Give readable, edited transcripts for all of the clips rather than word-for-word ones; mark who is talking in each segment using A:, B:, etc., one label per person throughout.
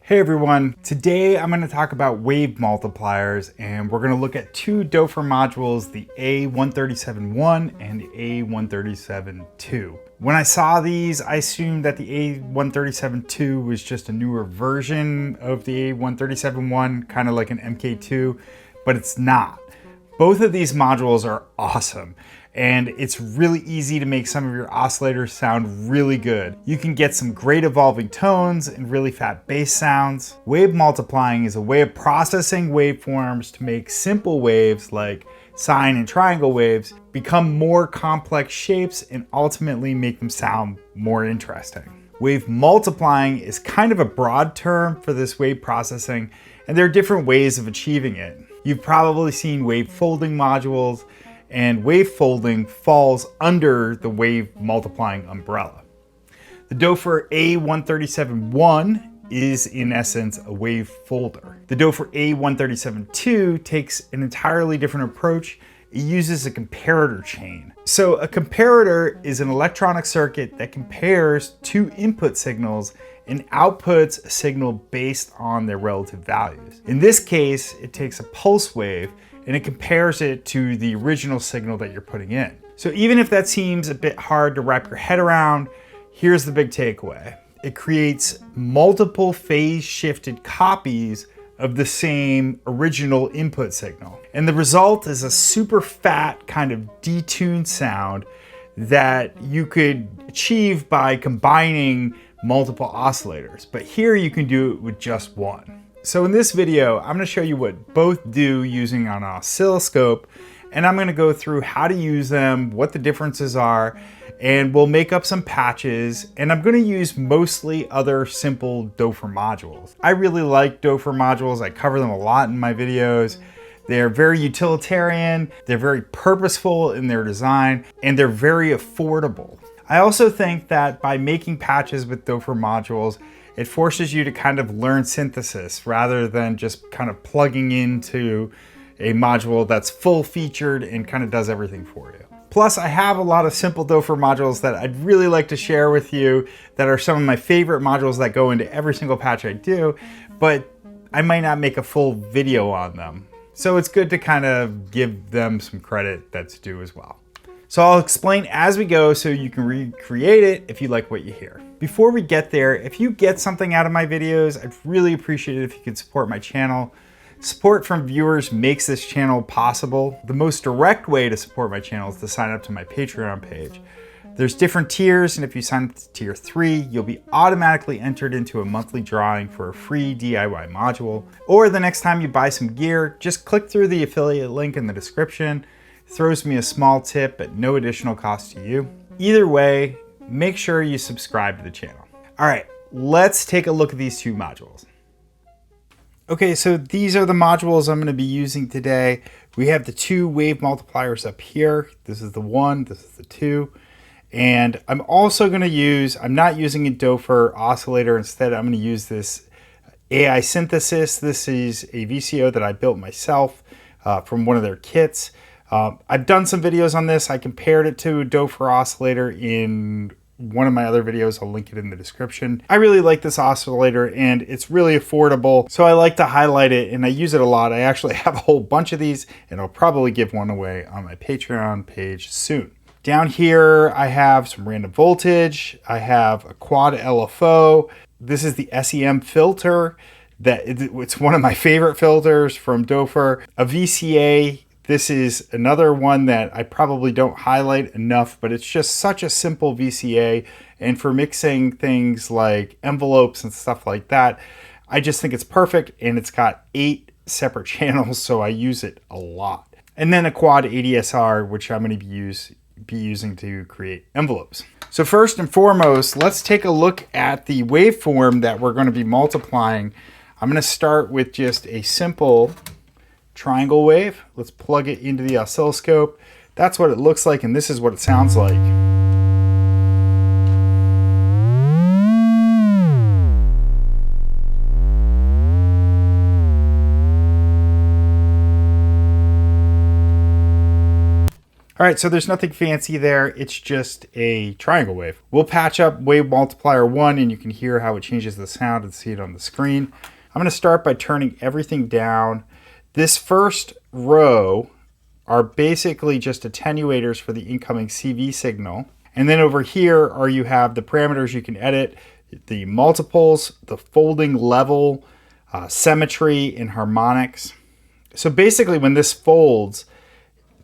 A: Hey everyone, today I'm going to talk about wave multipliers and we're going to look at two Doepfer modules, the A-137-1 and A-137-2. When I saw these, I assumed that the A-137-2 was just a newer version of the A-137-1, kind of like an MK2, but it's not. Both of these modules are awesome. And it's really easy to make some of your oscillators sound really good. You can get some great evolving tones and really fat bass sounds. Wave multiplying is a way of processing waveforms to make simple waves like sine and triangle waves become more complex shapes and ultimately make them sound more interesting. Wave multiplying is kind of a broad term for this wave processing, and there are different ways of achieving it. You've probably seen wavefolding modules, and wavefolding falls under the wave multiplying umbrella. The Doepfer A-137-1 is in essence a wave folder. The Doepfer A-137-2 takes an entirely different approach. It uses a comparator chain. So a comparator is an electronic circuit that compares two input signals and outputs a signal based on their relative values. In this case, it takes a pulse wave and it compares it to the original signal that you're putting in. So even if that seems a bit hard to wrap your head around, here's the big takeaway. It creates multiple phase shifted copies of the same original input signal. And the result is a super fat kind of detuned sound that you could achieve by combining multiple oscillators. But here you can do it with just one. So in this video, I'm going to show you what both do using an oscilloscope, and I'm going to go through how to use them, what the differences are, and we'll make up some patches, and I'm going to use mostly other simple Doepfer modules. I really like Doepfer modules. I cover them a lot in my videos. They're very utilitarian, they're very purposeful in their design, and they're very affordable. I also think that by making patches with Doepfer modules, it forces you to kind of learn synthesis rather than just kind of plugging into a module that's full featured and kind of does everything for you. Plus, I have a lot of simple Doepfer modules that I'd really like to share with you that are some of my favorite modules that go into every single patch I do, but I might not make a full video on them. So it's good to kind of give them some credit that's due as well. So I'll explain as we go so you can recreate it if you like what you hear. Before we get there, if you get something out of my videos, I'd really appreciate it if you could support my channel. Support from viewers makes this channel possible. The most direct way to support my channel is to sign up to my Patreon page. There's different tiers, and if you sign up to tier 3, you'll be automatically entered into a monthly drawing for a free DIY module. Or the next time you buy some gear, just click through the affiliate link in the description. It throws me a small tip at no additional cost to you. Either way, make sure you subscribe to the channel. All right, let's take a look at these two modules. Okay, so these are the modules I'm going to be using today. We have the two wave multipliers up here. This is the 1, this is the 2. And I'm also going to use, I'm not using a Doepfer oscillator. Instead, I'm going to use this AI synthesis. This is a VCO that I built myself from one of their kits. I've done some videos on this. I compared it to a Doepfer oscillator in one of my other videos. I'll link it in the description. I really like this oscillator and it's really affordable, so I like to highlight it and I use it a lot. I actually have a whole bunch of these and I'll probably give one away on my Patreon page soon. Down here I have some random voltage. I have a quad LFO. This is the SEM filter. It's one of my favorite filters from Doepfer. A VCA. This is another one that I probably don't highlight enough, but it's just such a simple VCA. And for mixing things like envelopes and stuff like that, I just think it's perfect. And it's got 8 separate channels, so I use it a lot. And then a quad ADSR, which I'm going to be using to create envelopes. So first and foremost, let's take a look at the waveform that we're going to be multiplying. I'm going to start with just a simple triangle wave. Let's plug it into the oscilloscope. That's what it looks like, and this is what it sounds like. All right, so there's nothing fancy there. It's just a triangle wave. We'll patch up wave multiplier 1 and you can hear how it changes the sound and see it on the screen. I'm gonna start by turning everything down. This first row are basically just attenuators for the incoming CV signal. And then over here you have the parameters you can edit, the multiples, the folding level, symmetry, and harmonics. So basically when this folds,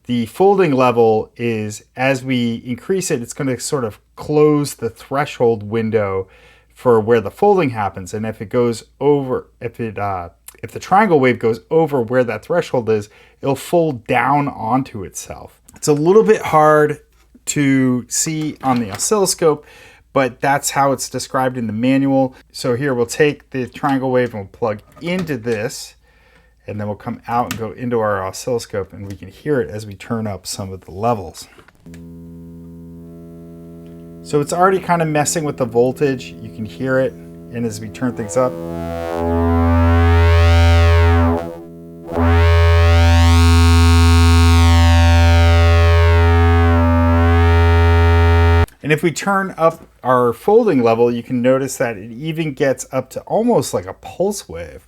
A: the folding level is, as we increase it, it's going to sort of close the threshold window for where the folding happens. And if it goes over, if the triangle wave goes over where that threshold is, it'll fold down onto itself. It's a little bit hard to see on the oscilloscope, but that's how it's described in the manual. So here we'll take the triangle wave and we'll plug into this, and then we'll come out and go into our oscilloscope, and we can hear it as we turn up some of the levels. So it's already kind of messing with the voltage. You can hear it, and as we turn things up. And if we turn up our folding level, you can notice that it even gets up to almost like a pulse wave.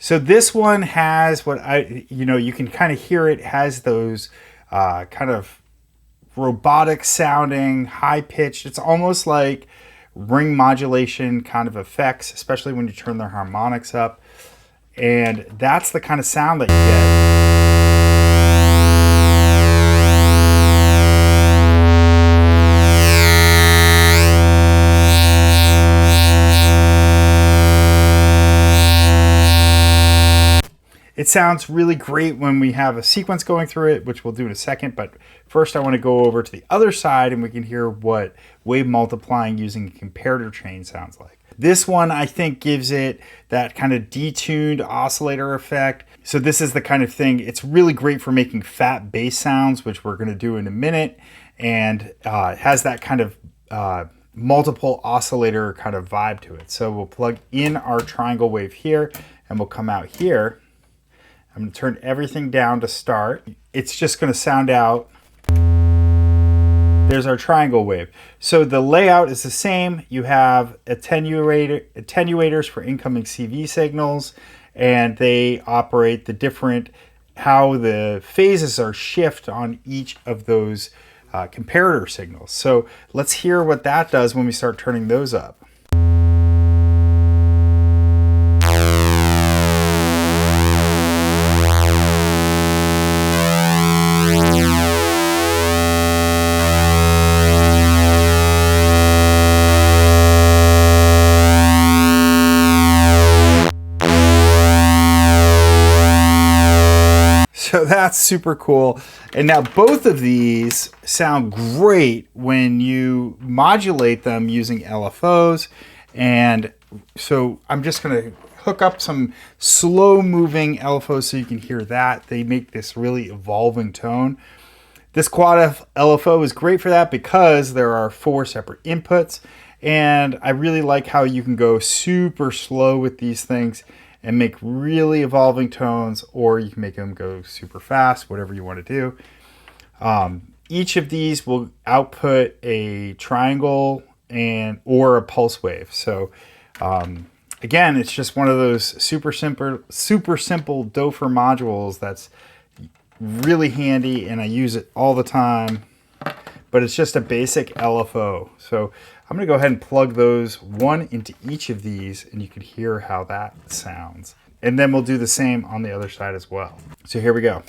A: So this one has what you can kind of hear it has those kind of robotic sounding, high pitched. It's almost like ring modulation kind of effects, especially when you turn the harmonics up. And that's the kind of sound that you get. It sounds really great when we have a sequence going through it, which we'll do in a second. But first I want to go over to the other side and we can hear what wave multiplying using a comparator chain sounds like. This one I think gives it that kind of detuned oscillator effect. So this is the kind of thing, it's really great for making fat bass sounds, which we're going to do in a minute. And it has that kind of multiple oscillator kind of vibe to it. So we'll plug in our triangle wave here and we'll come out here. I'm going to turn everything down to start. It's just going to sound out. There's our triangle wave. So the layout is the same. You have attenuators for incoming CV signals, and they operate the different, how the phases are shift on each of those comparator signals. So let's hear what that does when we start turning those up. So that's super cool. And now both of these sound great when you modulate them using LFOs. And so I'm just going to hook up some slow moving LFOs so you can hear that. They make this really evolving tone. This quad LFO is great for that because there are 4 separate inputs. And I really like how you can go super slow with these things and make really evolving tones, or you can make them go super fast, whatever you want to do. Each of these will output a triangle or a pulse wave. So again, it's just one of those super simple Doepfer modules that's really handy, and I use it all the time. But it's just a basic LFO. So I'm going to go ahead and plug those one into each of these, and you can hear how that sounds. And then we'll do the same on the other side as well. So here we go.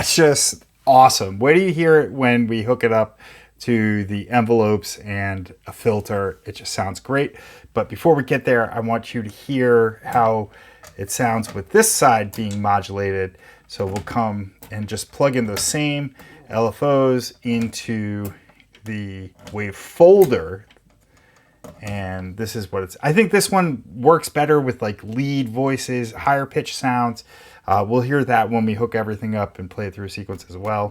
A: That's just awesome. Wait till you hear it when we hook it up to the envelopes and a filter. It just sounds great. But before we get there, I want you to hear how it sounds with this side being modulated. So we'll come and just plug in those same LFOs into the Wavefolder. And this is what it's, I think this one works better with like lead voices, higher pitch sounds. We'll hear that when we hook everything up and play it through a sequence as well.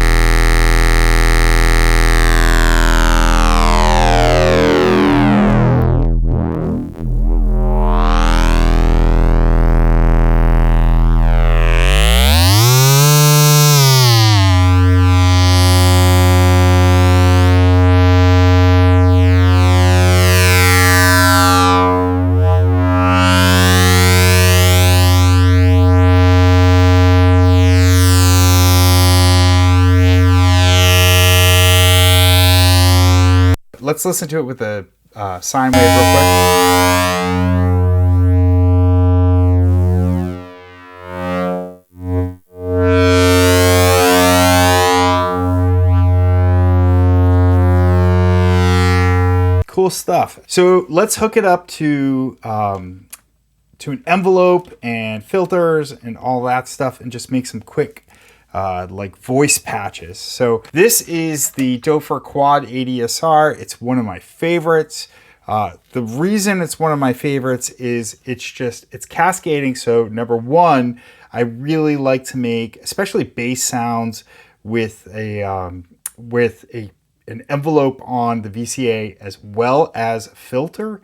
A: Let's listen to it with a sine wave real quick. Cool stuff. So let's hook it up to an envelope and filters and all that stuff and just make some quick like voice patches. So this is the Doepfer Quad ADSR. It's one of my favorites. The reason it's one of my favorites is it's cascading. So number one, I really like to make especially bass sounds with an envelope on the VCA as well as filter.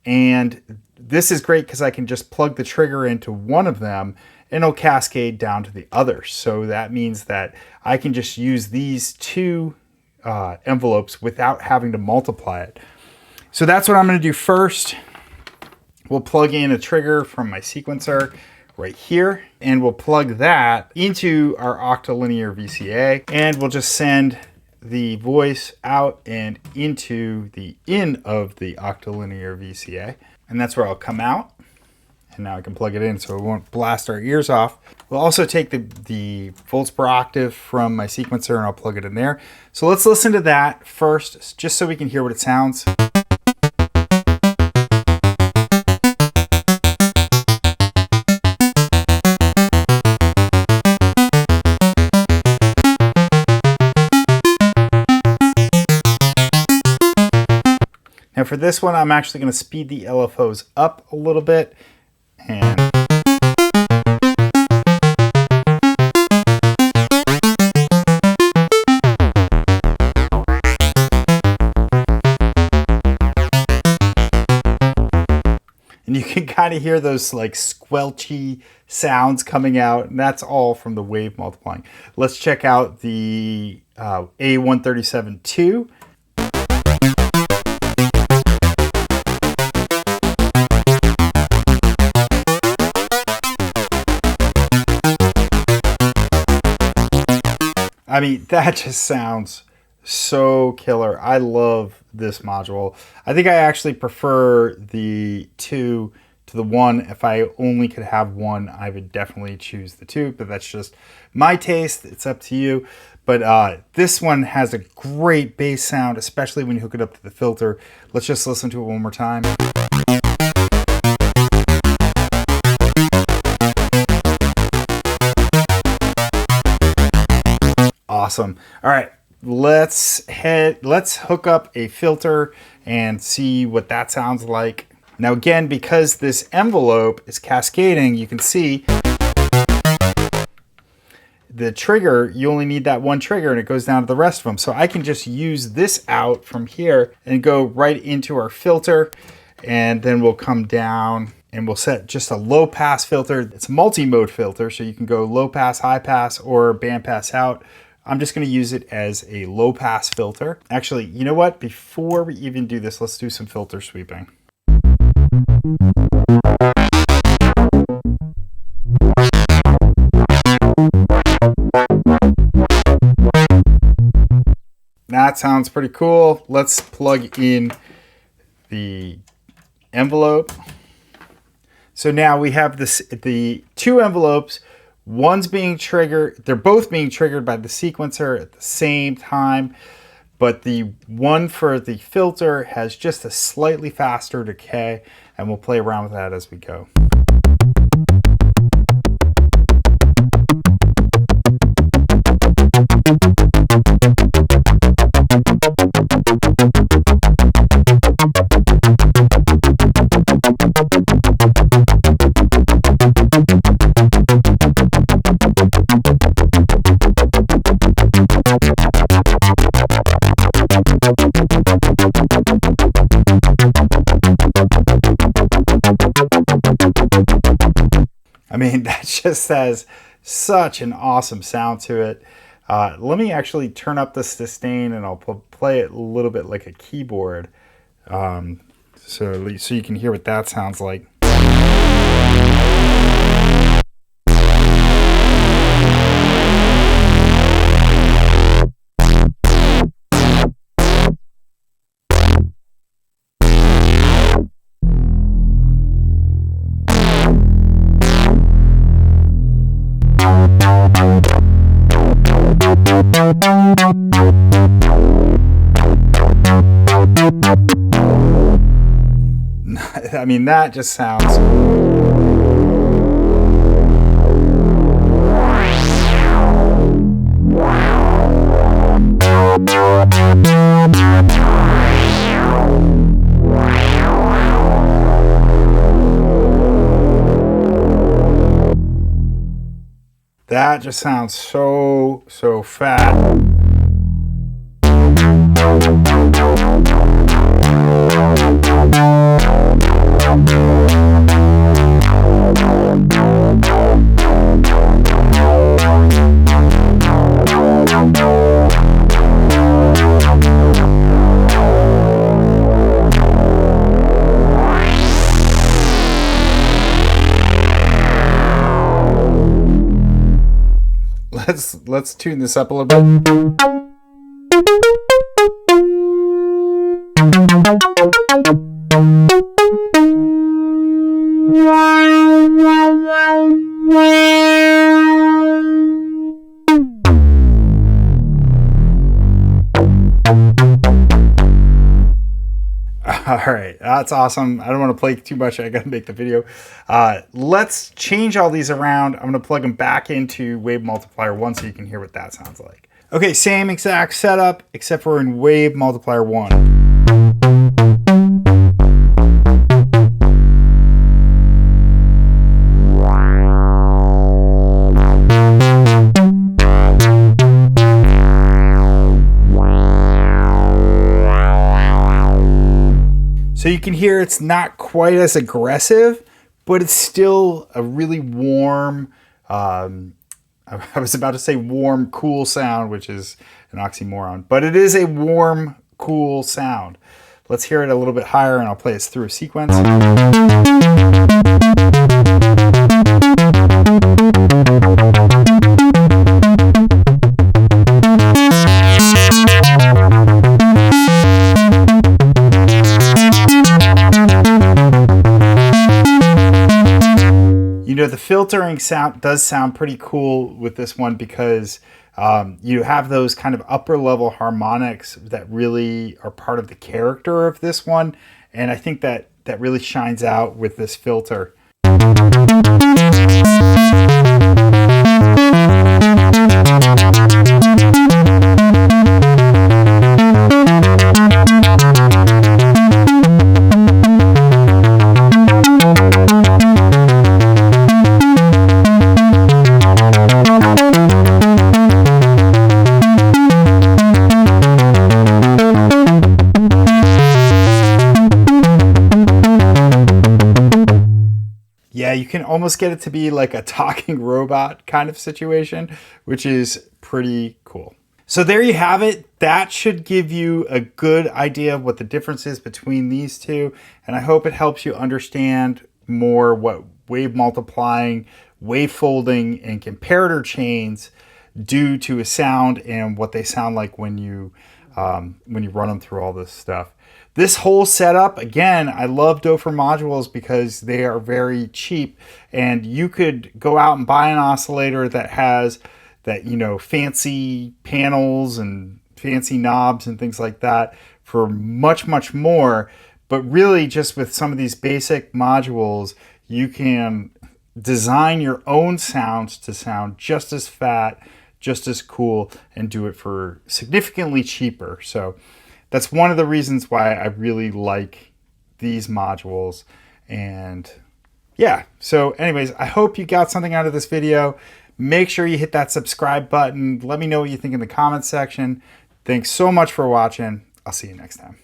A: And this is great because I can just plug the trigger into one of them and it'll cascade down to the others. So that means that I can just use these two envelopes without having to multiply it. So that's what I'm going to do first. We'll plug in a trigger from my sequencer right here, and we'll plug that into our octalinear VCA, and we'll just send the voice out and into the in of the octalinear VCA, and that's where I'll come out. And now I can plug it in so it won't blast our ears off. We'll also take the volts per octave from my sequencer and I'll plug it in there. So let's listen to that first, just so we can hear what it sounds. Now for this one, I'm actually going to speed the LFOs up a little bit. And you can kind of hear those like squelchy sounds coming out, and that's all from the wave multiplying. Let's check out the A-137-2. I mean, that just sounds so killer. I love this module. I think I actually prefer the 2 to the 1. If I only could have one, I would definitely choose the 2, but that's just my taste. It's up to you. But this one has a great bass sound, especially when you hook it up to the filter. Let's just listen to it one more time. Awesome. All right, let's hook up a filter and see what that sounds like. Now again, because this envelope is cascading, you can see the trigger, you only need that one trigger and it goes down to the rest of them. So I can just use this out from here and go right into our filter, and then we'll come down and we'll set just a low pass filter. It's a multi-mode filter, so you can go low pass, high pass, or band pass out. I'm just going to use it as a low pass filter. Actually, you know what? Before we even do this, let's do some filter sweeping. That sounds pretty cool. Let's plug in the envelope. So now we have the two envelopes One's being triggered, they're both being triggered by the sequencer at the same time, but the one for the filter has just a slightly faster decay, and we'll play around with that as we go. I mean, that just has such an awesome sound to it. Let me actually turn up the sustain, and I'll play it a little bit like a keyboard, so you can hear what that sounds like. I mean, that just sounds... That just sounds so fat. Let's tune this up a little bit. All right, that's awesome. I don't want to play too much. I got to make the video. Let's change all these around. I'm going to plug them back into Wave Multiplier 1 so you can hear what that sounds like. Okay, same exact setup, except for in Wave Multiplier 1. So you can hear it's not quite as aggressive, but it's still a really warm, I was about to say warm, cool sound, which is an oxymoron, but it is a warm, cool sound. Let's hear it a little bit higher, and I'll play it through a sequence. The filtering sound does sound pretty cool with this one because you have those kind of upper level harmonics that really are part of the character of this one, and I think that really shines out with this filter. Yeah, you can almost get it to be like a talking robot kind of situation, which is pretty cool. So there you have it. That should give you a good idea of what the difference is between these two. And I hope it helps you understand more what wave multiplying, wave folding, and comparator chains do to a sound and what they sound like when you when you run them through all this stuff. This whole setup, again, I love Doepfer modules because they are very cheap, and you could go out and buy an oscillator that has that, you know, fancy panels and fancy knobs and things like that for much, much more. But really, just with some of these basic modules, you can design your own sounds to sound just as fat, just as cool, and do it for significantly cheaper. So that's one of the reasons why I really like these modules. And yeah, so anyways, I hope you got something out of this video. Make sure you hit that subscribe button. Let me know what you think in the comments section. Thanks so much for watching. I'll see you next time.